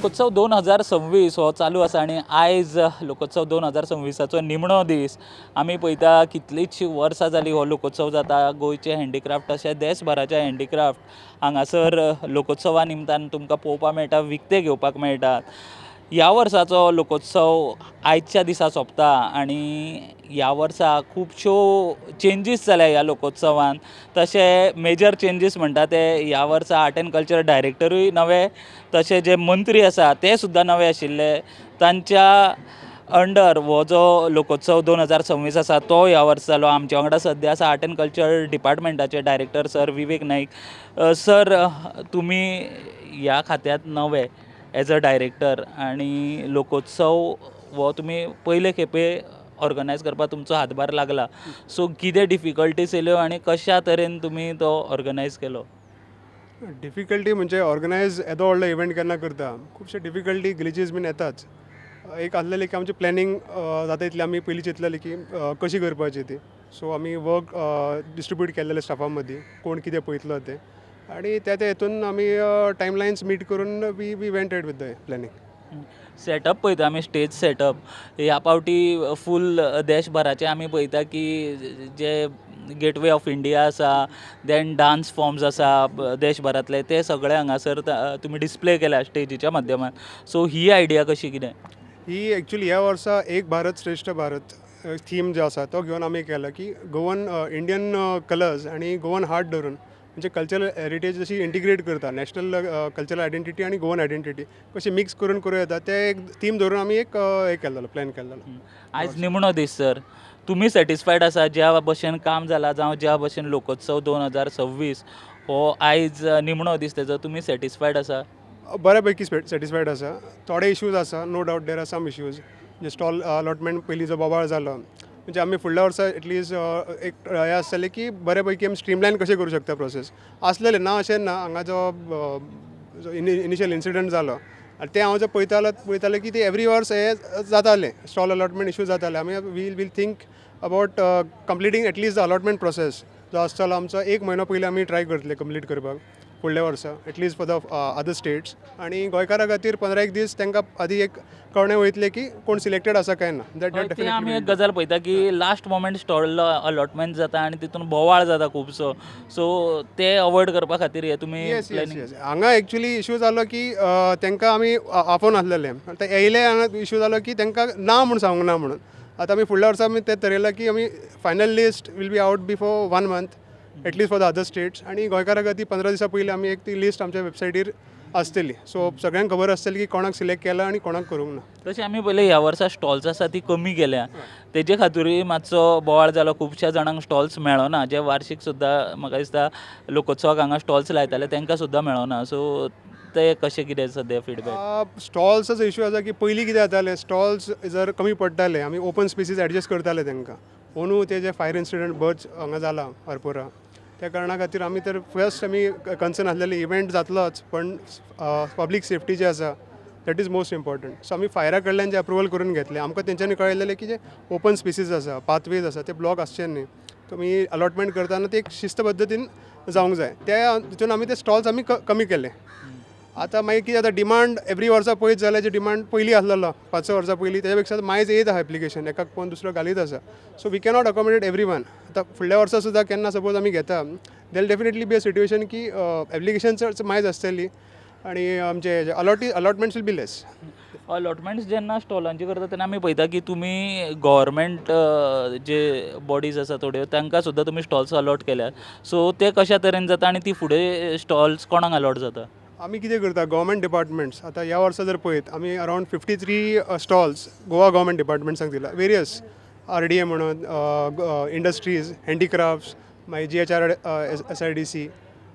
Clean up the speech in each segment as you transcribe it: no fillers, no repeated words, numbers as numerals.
लोकोत्सव 2026 हो चालू आसा आणि आयज लोकोत्सव 2026चो निमणो दीस. आमी पळयता कितलींशीं वर्सां जालीं हो लोकोत्सव जाता. गोंयचे हँडीक्राफ्ट तशें देशभराचे हँडीक्राफ्ट हांगासर लोकोत्सवा निमतान तुमकां पळोवपाक मेळटा, विकते घेवपाक मेळटात. ह्या वर्साचो लोकोत्सव आयच्या दिसा सोंपता आणि ह्या वर्सा खुबश्यो चेंजीस जाल्या ह्या लोकोत्सवान. तशे मेजर चेंजीस म्हणटा ते ह्या वर्सा आर्ट एंड कल्चर डायरेक्टरूय नवे, तशे जे मंत्री आसा ते सुद्दां नवे आशिल्ले. तांच्या अंडर हो जो लोकोत्सव 2026 आसा तो ह्या वर्सा जालो. आमचे वांगडा सद्या आसा आर्ट एंड कल्चर डिपार्टमेंटाचे director sir Vivek Naik. Sir, तुमी ह्या खात्यांत नवे एज अ डायरेक्टर आणि लोकोत्सव हो तुमी पयले खेपे ऑर्गनायज करपाक तुमचो हातभार लागला. सो कितें डिफिकल्टीज येयल्यो आनी कशा तरेन तुमी तो ऑर्गनायज केलो? डिफिकल्टी म्हणजे ऑर्गनायज येदो व्हडलो इव्हेंट केन्ना करता खुबशे डिफिकल्टी ग्लिचीस बीन येताच. एक आसलेली की आमची प्लॅनिंग जाता इतली आमी पयलीं चिंतलेली की कशी करपाची ती. सो आमी वर्क डिस्ट्रिब्यूट केल्लेले स्टाफा मदीं कोण कितें पळयतलो ते आनी त्या हेतून आमी टायमलायन्स मीट करून we went ahead with the planning. Setup पळयता आमी, स्टेज सेटअप ह्या पावटी फूल देशभराचे आमी पळयता की जे गेटवे ऑफ इंडिया आसा, देन डान्स फॉर्म्स आसा देशभरांतले, ते सगळे हांगासर तुमी डिस्प्ले केल्या स्टेजीच्या माध्यमान. सो ही आयडिया कशी कितें? ही एक्चुली ह्या वर्सा एक भारत श्रेष्ठ भारत थीम जो आसा तो घेवन आमी केला की गोवन इंडियन कलर्स आणि गोवन हार्ट धरून म्हणजे कल्चरल हेरिटेज जशी इंटिग्रेट करता नॅशनल कल्चरल आयडेंटिटी आणि गोवन आयडेंटिटी कशी मिक्स करून करूं येता ते एक थीम धरून आमी एक हे केल्लो प्लॅन केल्लो. आयज निमणो दीस सर, तुमी सॅटिस्फायड आसा ज्या भशेन काम जालां जावं ज्या भशेन लोकोत्सव 2026 हो आयज निमणो दीस तेजो तुमी सॅटिस्फायड आसा? बऱ्यापैकी सॅटिस्फायड आसा. थोडे इश्यूज आसा, no doubt there are some issues. जे स्टॉल अलॉटमेंट पयलीं जो बोवाळ जालो म्हणजे आमी फुडल्या वर्सा एटलिस्ट एक हे आसतलें की बऱ्यापैकी आमी स्ट्रीमलायन कशें करूं शकता प्रोसेस आसलेलें ना अशें ना. हांगा जो इनिशियल इन्सिडंट जालो आनी ते हांव जो पळयतालें की ते एवरी वर्स हे जातालें स्टॉल अलॉटमेंट इश्यू जाताले. आमी will think about completing at least the allotment process जो आसतलो आमचो 1 म्हयनो पयलीं आमी ट्राय करतले कंप्लीट करपाक फुडल्या वर्सा at least for the other states. आनी गोंयकारां खातीर 15 दीस तांकां आदी एक कळणें वयतलें की कोण सिलेक्टेड आसा काय ना. ते आमी एक गजाल पळयता की लास्ट मोमेंट स्टॉल अलॉटमेंट जाता आनी तितून बोवाळ जाता खुबसो. सो ते अवॉयड करपा खातीर हे तुमी प्लॅनिंग? हांगा एक्चुली इश्यू जालो की तांकां आमी आपोवन आसलेले. आतां येयले हांगा इश्यू जालो की तांकां ना म्हणून सांगूंक ना म्हणून. आतां आमी फुडल्या वर्सा आमी तें थरयलां की आमी final list will be out before 1 month at least for the other states. आनी गोंयकारां खातीर 15 दिसां पयलीं आमी एक ती लिस्ट आमच्या वेबसायटीर आसतली. सो सगळ्यांक खबर आसतली की कोणाक सिलेक्ट केला आनी कोणाक करूंक ना. तशें आमी पयलें ह्या वर्सा स्टॉल्स आसा ती कमी केल्या. तेजे खातीरूय मातसो बोवाळ जालो. खुबश्या जाणांक स्टॉल्स मेळोना. जे वार्षिक सुद्दां म्हाका दिसता लोकोत्सवाक हांगा स्टॉल्स लायताले तांकां सुद्दां मेळोना. सो ते कशें कितें सद्या फीडबॅक? स्टॉल्साचो इश्यू आसा की पयलीं कितें जातालें स्टॉल्स जर कमी पडटाले आमी ओपन स्पेसीस एडजस्ट करताले तांकां. अंदू ते जे फायर इन्सिडंट बर्ज हांगा जाला हरपुरा त्या कारणा खातीर आमी तर फर्स्ट आमी कन्सर्न आसलेले इव्हेंट जातलोच पण पब्लीक सेफ्टी जे आसा that is most important. So आमी फायरा कडल्यान जे अप्रुवल करून घेतले. आमकां तेंच्यांनी कळयलेलें की जे ओपन स्पेसीस आसा पाथवेज आसा ते ब्लॉक आसचे न्ही. तुमी अलॉटमेंट करतना ते एक शिस्त पद्दतीन जावंक जाय. त्या तितून आमी ते स्टॉल्स आमी कमी केले. आतां मागीर कितें जाता डिमांड एवरी वर्सा पळयत जाल्यार जे डिमांड पयलीं आसलेलो 5-6 वर्सां पयलीं तेच्या पेक्षा मायज येत आसा एप्लिकेशन एकाक कोण दुसरो घालीत आसा. So we cannot accommodate everyone. आतां फुडल्या वर्सा सुद्दां केन्ना सपोज आमी घेता there'll definitely be a situation की एप्लिकेशन चड मायज आसतली आनी आमचे allotments will be less. Allotments जेन्ना स्टॉलांची करता तेन्ना आमी पळयता की तुमी गव्हर्मेंट जे बॉडीज आसा थोड्यो तांकां सुद्दां तुमी स्टॉल्स अलॉट केल्यात. सो ते कशा तरेन जाता आनी ती फुडें स्टॉल्स कोणाक अलॉट जाता? आमी कितें करता गव्हर्मेंट डिपार्टमेंट्स आतां ह्या वर्सा जर पळयत आमी अरावंड 53 स्टॉल्स गोवा गव्हर्मेंट डिपार्टमेंट्सांक दिला. वेरियस RDA म्हणून इंडस्ट्रीज हँडीक्राफ्ट्स मागीर GHR SIDC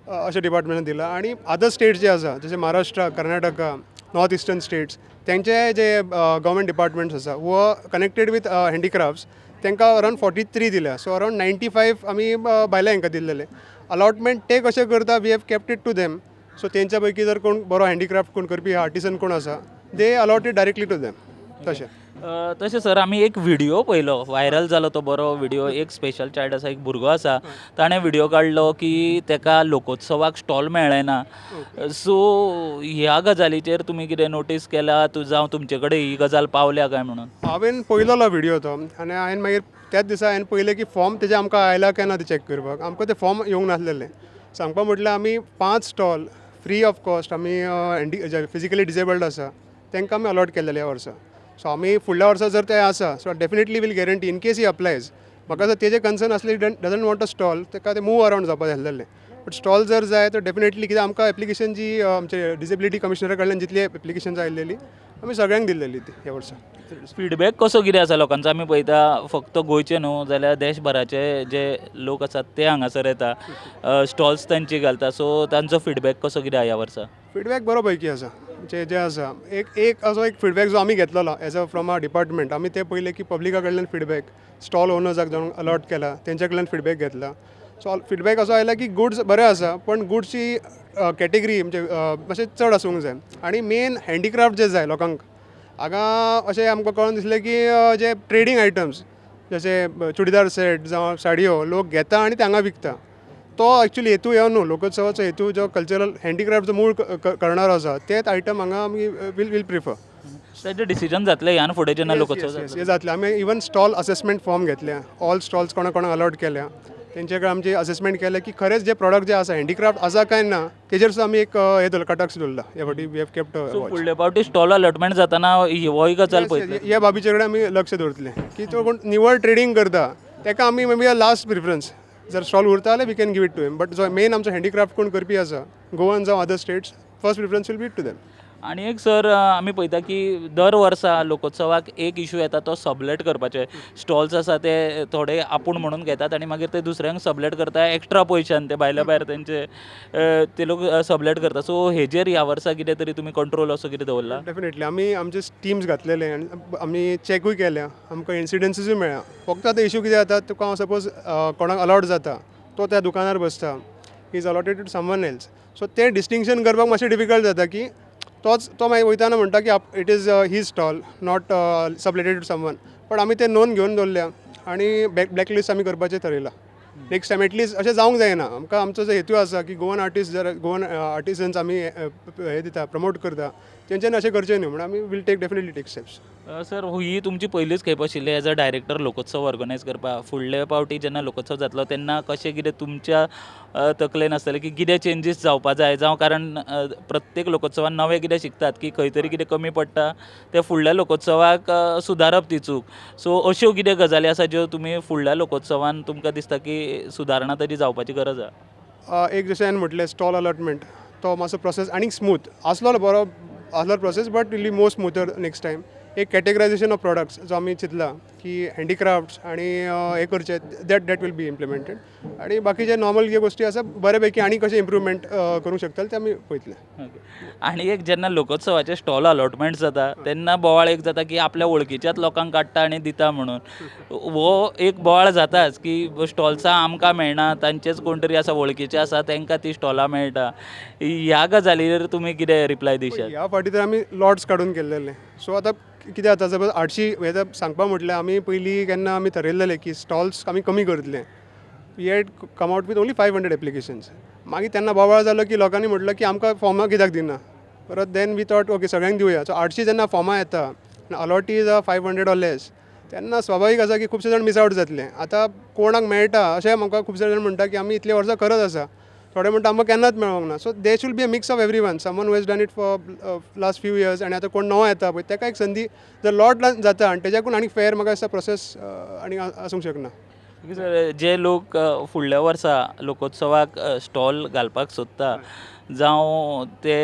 अशा डिपार्टमेंटान दिला. आनी अदर स्टेट्स जे आसा जशे Maharashtra Karnataka north eastern states तेंचे जे गव्हर्मेंट डिपार्टमेंट्स आसा वो कनेक्टेड विथ हँडीक्राफ्ट्स तांकां अरावंड 43 दिल्या. सो अरावंड 95 आमी भायल्या हांकां दिल्लेले. अलॉटमेंट ते कशें करता we have kept it to them. So तेंच्या पैकी जर कोण बरो हँडीक्राफ्ट कोण करपी आर्टिसन कोण आसा दे अलॉटेड डायरेक्टली टू देम. तशें तशें सर आमी एक व्हिडिओ पळयलो व्हायरल जालो तो बरो व्हिडिओ एक स्पेशल चायल्ड आसा एक भुरगो आसा ताणें व्हिडिओ काडलो की तेका लोकोत्सवाक स्टॉल मेळ्ळें ना सो ह्या गजालीचेर तुमी कितें नोटीस केला जावं तुमचे कडेन ही गजाल पावल्या काय म्हणून हांवें पळयलोलो व्हिडिओ तो आनी हांवें मागीर त्याच दिसा हांवें पळयलें की फॉर्म तेजे आमकां आयला काय ना ते चॅक करपाक आमकां ते फॉर्म येवंक नासलेले सांगपा म्हटल्यार आमी 5 स्टॉल फ्री ऑफ कॉस्ट आमी फिजिकली डिसेबल्ड आसा तांकां आमी अलॉट केलेले ह्या वर्सा सो आमी फुडल्या वर्सा जर ते आसा so definitely will guarantee in case he applies म्हाका जर तेजे कन्सर्न आसले डजंट वॉन्ट अ स्टॉल ताका ते मूव अरावंड जावपाक जाल्लें बट स्टॉल जर जाय तर डेफिनेटली कित्याक आमकां एप्लिकेशन जी आमचे डिसेबिलिटी कमिशनरा कडल्यान जितली एप्लिकेशन्स आयिल्ली आमी सगळ्यांक दिल्लेली ती ह्या वर्सा फीडबॅक कसो कितें आसा लोकांचो आमी पळयता फक्त गोंयचे न्हू जाल्यार देशभराचे जे लोक आसात ते हांगासर येता स्टॉल्स तांची घालता सो तांचो फीडबॅक कसो कितें ह्या वर्सा फीडबॅक बरो पैकी आसा जे आसा एक असो एक फीडबॅक जो आमी घेतलेलो as a from a department आमी ते पयले की पब्लिका कडल्यान फीडबॅक स्टॉल ओनर्साक जावन अलॉट केला तेंच्या कडल्यान फीडबॅक घेतला सो फीडबॅक असो आयला की गुड्स बरे आसा पण गुड्सची कॅटेगरी म्हणजे मातशें चड आसूंक जाय आनी मेन हँडीक्राफ्ट जे जाय लोकांक हांगा अशें आमकां कळून दिसलें की जे ट्रेडींग आयटम्स जशे चुडीदार सेट जावं साडयो लोक घेता आनी ते हांगा विकता तो एक्चुली हेतू ह्यो न्हू लोकोत्सवाचो हेतू जो कल्चरल हँडीक्राफ्ट जो मूळ करणारो आसा तेच आयटम हांगा आमी वील प्रिफर तेजें डिसिजन जातलें ह्यान फुडें जेन्ना लोकोत्सव हे जातले आमी इवन स्टॉल असेसमेंट फॉर्म घेतल्या ऑल स्टॉल्स कोणा कोणाक अलॉट केल्या तेंचे कडेन आमची असेसमेंट केलें की खरेंच जे प्रॉडक्ट जे आसा हँडीक्राफ्ट आसा काय ना तेजेर सुद्दां आमी एक हे दवरला कटाक्स दवरला ह्या फावटी वी हॅव केप्ट फुडले फावटी स्टॉल अलॉटमेंट जाताना होय गजाल पळयतले ह्या बाबीचे कडेन आमी लक्ष दवरतले की तो कोण निवळ ट्रेडींग करता ताका आमी मे बी लास्ट प्रिफरन्स जर स्टॉल उरता जाल्यार we can give it to him but जो मेन आमचो हँडीक्राफ्ट कोण करपी आसा गोवन जावं other states first preference will be to them आनी एक सर आमी पळयता की दर वर्सा लोकोत्सवाक एक इशू येता तो सबलेट करपाचे स्टॉल्स आसा ते थोडे आपूण म्हणून घेतात आनी मागीर ते दुसऱ्यांक सबलेट करता एक्स्ट्रा पयशान ते भायल्या भायर तेंचे ते लोक सबलेट करता सो हेजेर ह्या वर्सा कितें तरी तुमी कंट्रोल असो कितें दवरला डेफिनेटली आमी आमचे टिम्स घातलेले आनी आमी चॅकूय केल्या आमकां इन्सिडंसीसूय मेळ्ळा फक्त आतां इशू कितें जाता तुका सपोज कोणाक अलॉट जाता तो त्या दुकानार बसता is allotted to someone else so ते डिस्टिंक्शन करपाक मातशें डिफिकल्ट जाता की तो मागीर वयताना म्हणटा की it is his stall not subletted to someone but आमी ते नोंद घेवन दवरल्या आनी ब्लॅकलिस्ट आमी करपाचें थारयलां नेक्स्ट टायम एटलीस्ट अशें जावंक जायना आमकां आमचो जो हेतू आसा की गोवन आर्टिस्ट जर गोवन आर्टिसन्स आमी हे दिता प्रमोट करता तेंच्यांनी अशें करचें न्हू म्हणून आमी will definitely take steps sir ही तुमची पयलीच खेप आशिल्ली as a director Lokotsav organise करपाक फुडले फावटी जेन्ना लोकोत्सव जातलो तेन्ना कशें कितें तुमच्या तकलेन आसतलें की कितें चेंजीस जावपा जाय जावं कारण प्रत्येक लोकोत्सवान नवें कितें शिकतात की खंय तरी कितें कमी पडटा ते फुडल्या लोकोत्सवाक सुदारप ती चूक सो अश्यो कितें गजाली आसा ज्यो तुमी फुडल्या लोकोत्सवान तुमकां दिसता की सुदारणा तरी जावपाची गरज आसा एक जशें हांवें म्हटलें स्टॉल अलॉटमेंट तो मातसो प्रोसेस आनीक स्मूथ आसलो बरो आसलो process but will be more smoother next time एक कॅटेगरायजेशन ऑफ प्रॉडक्ट्स जो आमी चिंतला की हँडीक्राफ्ट्स आनी हे करचे दॅट वील बी इम्प्लिमेंटेड आनी बाकीचे नॉर्मल जे गोष्टी आसा बरे पैकी आनी कशें इम्प्रुवमेंट करूंक शकतले ते आमी पळयतले आनी एक जेन्ना लोकोत्सवाचे स्टॉल अलॉटमेंट जाता तेन्ना बोवाळ एक जाता की आपल्या वळखीच्याच लोकांक काडटा आनी दिता म्हणून हो एक बोवाळ जाताच की स्टॉल्सां आमकां मेळना तांचेच कोण तरी आसा वळखीचे आसा तांकां ती स्टॉलां मेळटा ह्या गजालीर तुमी कितें रिप्लाय दिशात ह्या फावटी तर आमी लॉट्स काडून केल्लेले सो आतां कितें जाता सपोज 800 हे सांगपा म्हटल्यार आमी पयलीं केन्ना आमी थारयल्लेले की स्टॉल्स आमी कमी करतले we had come out with only 500 applications मागीर तेन्ना बोवाळ जालो की लोकांनी म्हटलं की आमकां फॉर्मां कित्याक दिना परत देन वी थॉट ओके सगळ्यांक दिवया सो 800 जेन्ना फॉर्मां येता अलॉट इज 500 ऑर लेस तेन्ना स्वाभावीक आसा की खुबशे जाण मिस आउट जातले आतां कोणाक मेळटा अशें म्हाका खुबशे जाण म्हणटा की आमी इतले वर्सां करत आसा थोडे म्हणटा आमकां केन्नाच मेळोंक ना so they should be a mix of every one someone who has done it for last few years आनी आतां कोण नवो येता पळय ताका एक संदी जर लॉट जाता आनी तेज्याकून आनी फेर म्हाका दिसता प्रोसेस आनी आसूंक शकना जे लोक फुडल्या वर्सा लोकोत्सवाक स्टॉल घालपाक सोदता जावं ते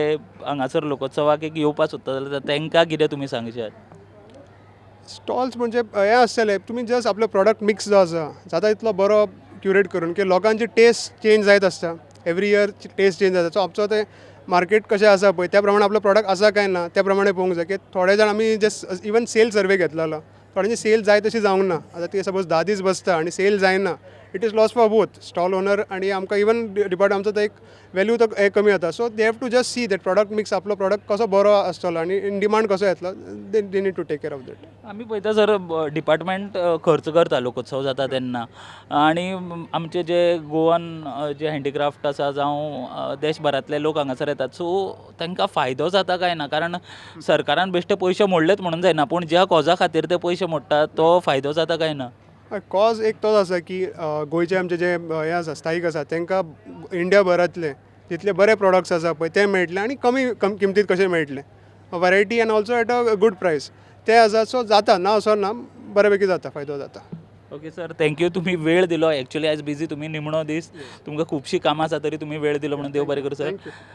हांगासर लोकोत्सवाक एक येवपाक सोदता जाल्यार तांकां कितें तुमी सांगशात स्टॉल्स म्हणजे हे आसतले तुमी जस्ट आपलो प्रॉडक्ट मिक्स जो आसा जाता तितलो बरो क्युरेट करून की लोकांची टेस्ट चेंज जायत आसता एवरी इयर टेस्ट चेंज जाता सो आमचो ते मार्केट कशें आसा पळय त्या प्रमाणे आपलो प्रॉडक्ट आसा काय ना त्या प्रमाणे पळोवंक जाय की थोडे जाण आमी जे इवन सेल सर्वे घेतलेलो थोड्यांची सेल जाय तशी जावंक ना आतां ती सपोज 10 दीस बसता आनी सेल जायना it is loss for both stall owner आणि आमकां इवन डिपार्ट आमचो तो एक वॅल्यू तो हे कमी जाता. So they have to just see that product mix आपलो प्रॉडक्ट कसो बरो आसतलो आणि इन डिमांड कसो येतलो. They need to take care of that. आमी पळयता सर डिपार्टमेंट खर्च करता लोकोत्सव जाता तेन्ना आनी आमचे जे गोवन जे हँडीक्राफ्ट आसा जावं देशभरांतले लोक हांगासर येतात सो तांकां फायदो जाता काय ना. कारण सरकारान बेश्टे पयशे मोडलेच म्हणून जायना पूण ज्या कॉजा खातीर ते पयशे मोडटात तो फायदो जाता काय ना. कॉज एक तोच आसा की गोंयचे आमचे जे हे आसा स्थायीक आसा तांकां इंडिया भरांतले जितले बरे प्रॉडक्ट्स आसा पळय ते मेळटले आनी कमी किमतीत कशे मेळटले. Variety end also at a good प्रायस ते आसा. सो जाता ना असो ना, बऱ्यापैकी जाता, फायदो जाता. Okay sir, thank you. तुम्ही वेळ दिलो. ॲक्च्युली आयज बिझी, तुम्ही निमणो दीस, तुमकां खुबशीं कामां आसा तरी तुम्ही वेळ दिलो म्हणून देव बरें करूं सर. थँक्यू.